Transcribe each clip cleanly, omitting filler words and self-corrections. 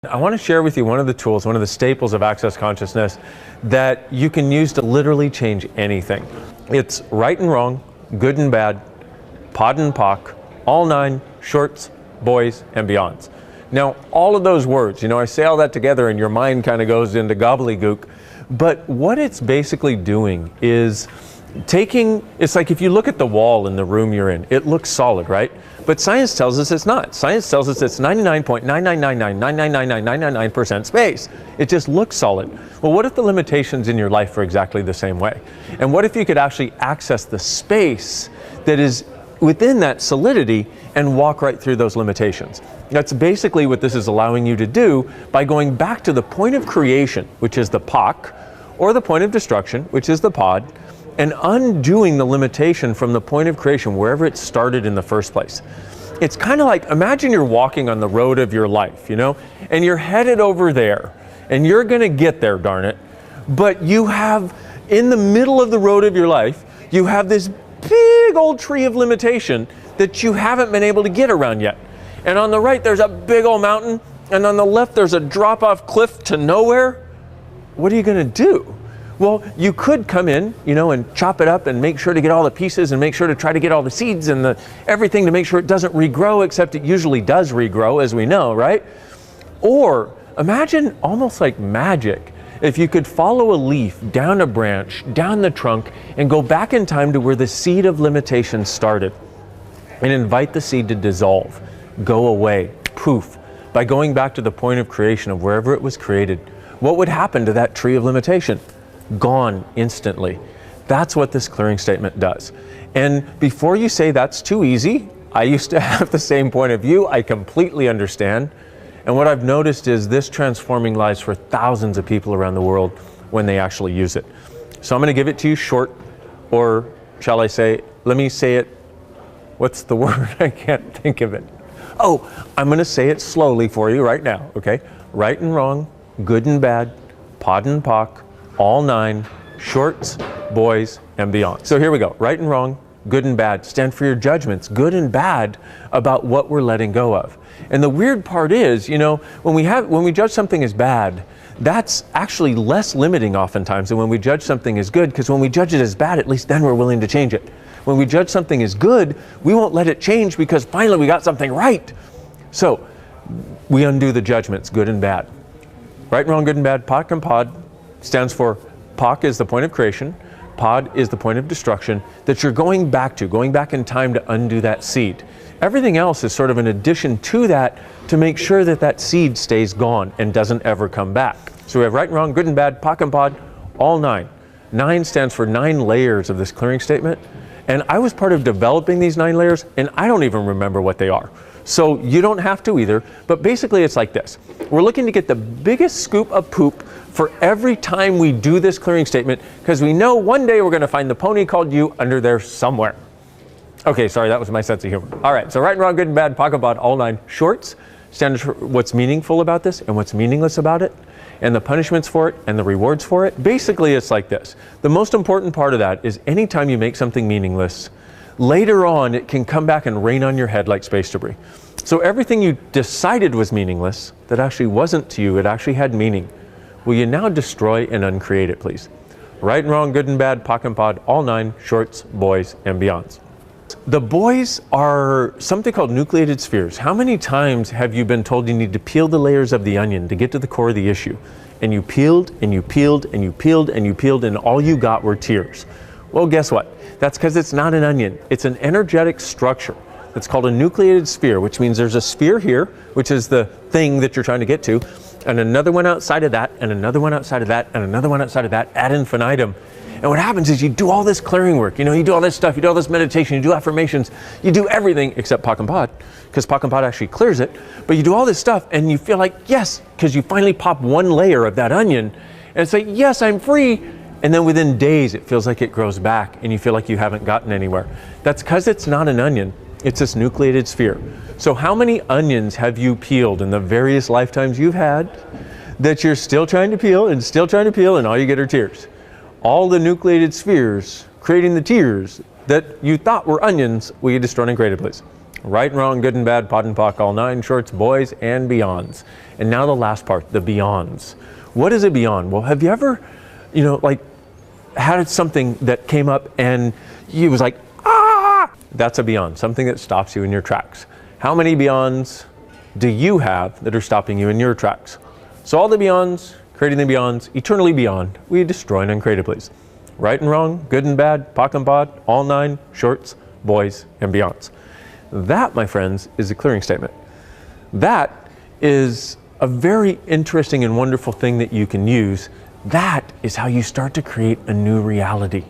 I want to share with you one of the tools, one of the staples of Access Consciousness that you can use to literally change anything. It's right and wrong, good and bad, pod and pock, all nine, shorts, boys, and beyonds. Now, all of those words, I say all that together and your mind kind of goes into gobbledygook, but what it's basically doing is it's like if you look at the wall in the room you're in, it looks solid, right? But science tells us it's not. Science tells us it's 99.999999999% space. It just looks solid. Well, what if the limitations in your life are exactly the same way? And what if you could actually access the space that is within that solidity and walk right through those limitations? That's basically what this is allowing you to do by going back to the point of creation, which is the POC, or the point of destruction, which is the pod, and undoing the limitation from the point of creation, wherever it started in the first place. It's kind of like, imagine you're walking on the road of your life, and you're headed over there, and you're gonna get there, darn it, but you have, in the middle of the road of your life, you have this big old tree of limitation that you haven't been able to get around yet. And on the right, there's a big old mountain, and on the left, there's a drop-off cliff to nowhere. What are you gonna do? Well, you could come in, and chop it up and make sure to get all the pieces and make sure to try to get all the seeds and everything to make sure it doesn't regrow, except it usually does regrow, as we know, right? Or imagine almost like magic, if you could follow a leaf down a branch, down the trunk, and go back in time to where the seed of limitation started and invite the seed to dissolve, go away, poof, by going back to the point of creation of wherever it was created. What would happen to that tree of limitation? Gone instantly. That's what this clearing statement does. And before you say that's too easy, I used to have the same point of view. I completely understand. And what I've noticed is this transforming lives for thousands of people around the world when they actually use it. So I'm going to give it to you short, or shall I say, let me say it, what's the word? I can't think of it. Oh, I'm going to say it slowly for you right now, okay? Right and wrong, good and bad, pod and pock, all nine, shorts, boys, and beyond. So here we go. Right and wrong, good and bad, stand for your judgments, good and bad, about what we're letting go of. And the weird part is, when we judge something as bad, that's actually less limiting oftentimes than when we judge something as good, because when we judge it as bad, at least then we're willing to change it. When we judge something as good, we won't let it change because finally we got something right. So we undo the judgments, good and bad. Right and wrong, good and bad, POC and pod stands for POC is the point of creation, pod is the point of destruction that you're going back in time to undo that seed. Everything else is sort of an addition to that to make sure that that seed stays gone and doesn't ever come back. So we have right and wrong, good and bad, POC and pod, all nine. 9 stands for 9 layers of this clearing statement. And I was part of developing these 9 layers, and I don't even remember what they are. So you don't have to either, but basically it's like this. We're looking to get the biggest scoop of poop for every time we do this clearing statement, because we know one day we're going to find the pony called you under there somewhere. Okay, sorry, that was my sense of humor. All right, so right and wrong, good and bad, POC and pod, all 9. Shorts stands for what's meaningful about this and what's meaningless about it, and the punishments for it and the rewards for it. Basically, it's like this. The most important part of that is anytime you make something meaningless, later on it can come back and rain on your head like space debris. So everything you decided was meaningless, that actually wasn't to you, it actually had meaning. Will you now destroy and uncreate it, please? Right and wrong, good and bad, POC and pod, all 9, shorts, boys, and beyonds. The boys are something called nucleated spheres. How many times have you been told you need to peel the layers of the onion to get to the core of the issue? And you peeled, and you peeled, and you peeled, and you peeled, and all you got were tears. Well, guess what? That's because it's not an onion. It's an energetic structure. It's called a nucleated sphere, which means there's a sphere here, which is the thing that you're trying to get to, and another one outside of that, and another one outside of that, and another one outside of that, ad infinitum. And what happens is you do all this clearing work, you do all this stuff, you do all this meditation, you do affirmations, you do everything except POC and pod, because POC and pod actually clears it, but you do all this stuff and you feel like, yes, because you finally pop one layer of that onion and say, yes, I'm free. And then within days, it feels like it grows back and you feel like you haven't gotten anywhere. That's because it's not an onion, it's this nucleated sphere. So how many onions have you peeled in the various lifetimes you've had that you're still trying to peel and all you get are tears? All the nucleated spheres creating the tears that you thought were onions will you destroy and create it, please? Right and wrong, good and bad, pot and pock, all nine shorts, boys and beyonds. And now the last part, the beyonds. What is a beyond? Well, have you ever, like had something that came up and you was like, ah! That's a beyond, something that stops you in your tracks. How many beyonds do you have that are stopping you in your tracks? So all the beyonds, creating the beyonds, eternally beyond, we destroy and uncreate it, please. Right and wrong, good and bad, pock and pod, all nine, shorts, boys, and beyonds. That, my friends, is a clearing statement. That is a very interesting and wonderful thing that you can use. That is how you start to create a new reality.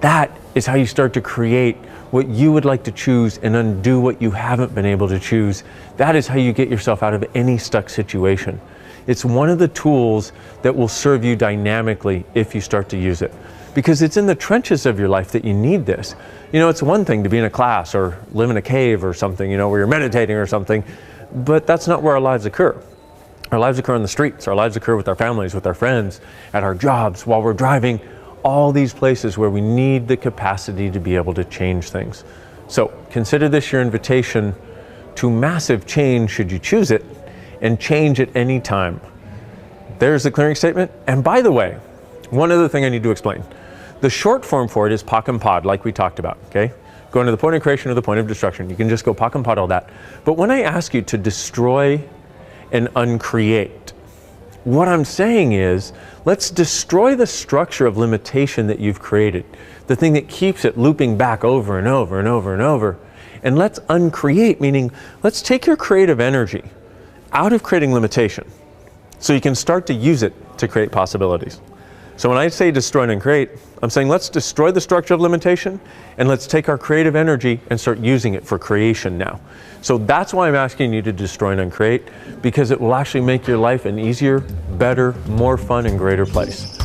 That is how you start to create what you would like to choose and undo what you haven't been able to choose. That is how you get yourself out of any stuck situation. It's one of the tools that will serve you dynamically if you start to use it. Because it's in the trenches of your life that you need this. It's one thing to be in a class or live in a cave or something, where you're meditating or something, but that's not where our lives occur. Our lives occur on the streets. Our lives occur with our families, with our friends, at our jobs, while we're driving, all these places where we need the capacity to be able to change things. So consider this your invitation to massive change should you choose it, and change at any time. There's the clearing statement. And by the way, one other thing I need to explain. The short form for it is pock and pod, like we talked about, okay? Going to the point of creation or the point of destruction. You can just go pock and pod all that. But when I ask you to destroy and uncreate, what I'm saying is, let's destroy the structure of limitation that you've created, the thing that keeps it looping back over and over and over and over. And let's uncreate, meaning let's take your creative energy out of creating limitation so you can start to use it to create possibilities. So when I say destroy and uncreate, I'm saying let's destroy the structure of limitation and let's take our creative energy and start using it for creation now. So that's why I'm asking you to destroy and uncreate, because it will actually make your life an easier, better, more fun, and greater place.